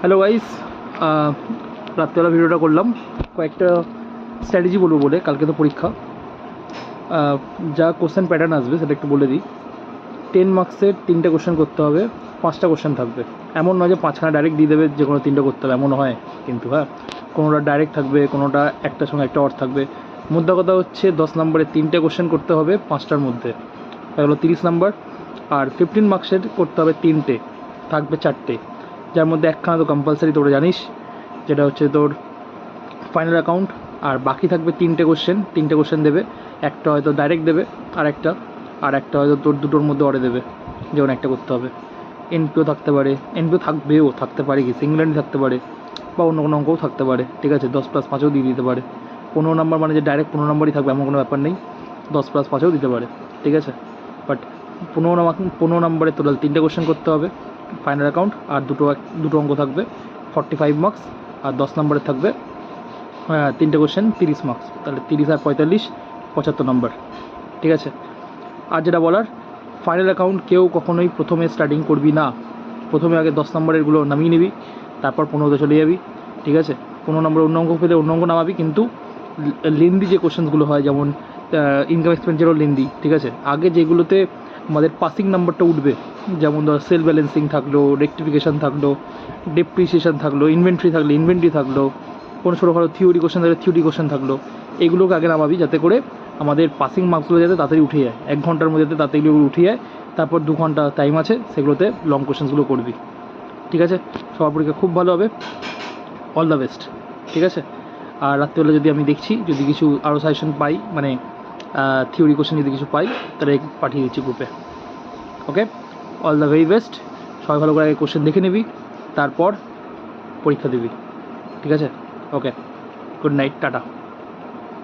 Hello guys, রাত্রেবেলা ভিডিওটা করলাম কয়েকটা স্ট্র্যাটেজি বলবো বলে। কালকে তো পরীক্ষা, যা কোশ্চেন প্যাটার্ন আসবে সেটা একটু বলে দিই। 10 মার্কসের 3টে কোশ্চেন করতে হবে, 5টা কোশ্চেন থাকবে। এমন নয় যে 5খানা ডাইরেক্ট দিয়ে দেবে, যে কোনো 3টে করতে হবে এমন হয় কিন্তু। কোনোটা ডাইরেক্ট থাকবে, কোনোটা একটার সঙ্গে একটা অর থাকবে। মোদ্দা কথা হচ্ছে 10 নম্বরের 3টে কোশ্চেন করতে হবে 5টার মধ্যে, এগুলো 30 নম্বর। আর 15 মার্কসের করতে হবে 3টে, থাকবে 4টে, যার মধ্যে একখানা তো কম্পালসারি তোরা জানিস, যেটা হচ্ছে তোর ফাইনাল অ্যাকাউন্ট। আর বাকি থাকবে 3টে কোশ্চেন দেবে। একটা হয়তো ডাইরেক্ট দেবে, আর একটা হয়তো তোর দুটোর মধ্যে অরে দেবে, যেমন একটা করতে হবে। এনপিও থাকতে পারে, এনপিও থাকতে পারে কি সিঙ্গেলারই থাকতে পারে, বা অন্য কোনো অঙ্কও থাকতে পারে। ঠিক আছে, 10+5ও দিয়ে দিতে পারে। 15 নম্বর মানে যে ডাইরেক্ট 15 নম্বরই থাকবে এমন কোনো ব্যাপার নেই, 10+5ও দিতে পারে। ঠিক আছে, বাট 15 নম্বরে টোটাল 3টে কোশ্চেন করতে হবে ফাইনাল অ্যাকাউন্ট। আর দুটো অঙ্ক থাকবে 45 মার্কস। আর 10 নম্বরে থাকবে 3টে কোশ্চেন 30 মার্কস। তাহলে 30 আর 45 75 নম্বর। ঠিক আছে, আর যেটা বলার, ফাইনাল অ্যাকাউন্ট কেউ কখনোই প্রথমে স্টার্টিং করবি না। প্রথমে আগে 10 নম্বরেরগুলো নামিয়ে নিবি, তারপর 15তে চলে যাবি। ঠিক আছে, 15 নম্বর অন্য অঙ্ক পেলে অন্য অঙ্ক নামাবি, কিন্তু লেন্দি যে কোশ্চেনগুলো হয়, যেমন ইনকাম এক্সপেন্ডিচারও লেন্দি। ঠিক আছে, আগে যেগুলোতে আমাদের পাসিং নাম্বারটা উঠবে, যেমন ধর সেল ব্যালেন্সিং থাকলো, রেক্টিফিকেশান থাকলো, ডেপ্রিসিয়েশন থাকলো, ইনভেন্টরি থাকলো, কোনো ছোটোখাটো থিওরি কোশ্চেন থাকলে থিওরি কোশ্চেন থাকলো, এগুলোকে আগে নামাবি, যাতে করে আমাদের পাসিং মার্কসগুলো যাতে তাড়াতাড়ি উঠে যায়, 1 ঘন্টার মধ্যে যাতে তাড়াতাড়ি উঠে যায়। তারপর 2 ঘন্টা টাইম আছে, সেগুলোতে লং কোশ্চেনসগুলো করবি। ঠিক আছে, সবার পরীক্ষা খুব ভালো হবে, অল দ্য বেস্ট। ঠিক আছে, আর রাত্রিবেলা যদি আমি দেখছি, যদি কিছু আরও সাজেশন পাই, মানে থিওরি কোশ্চেন যদি কিছু পাই, তাহলে পাঠিয়ে দিচ্ছি গ্রুপে। ওকে, অল দ্য ভেরি বেস্ট। সবাই ভালো করে আগে কোশ্চেন দেখে নিবি, তারপর পরীক্ষা দিবি। ঠিক আছে, ওকে, গুড নাইট, টাটা।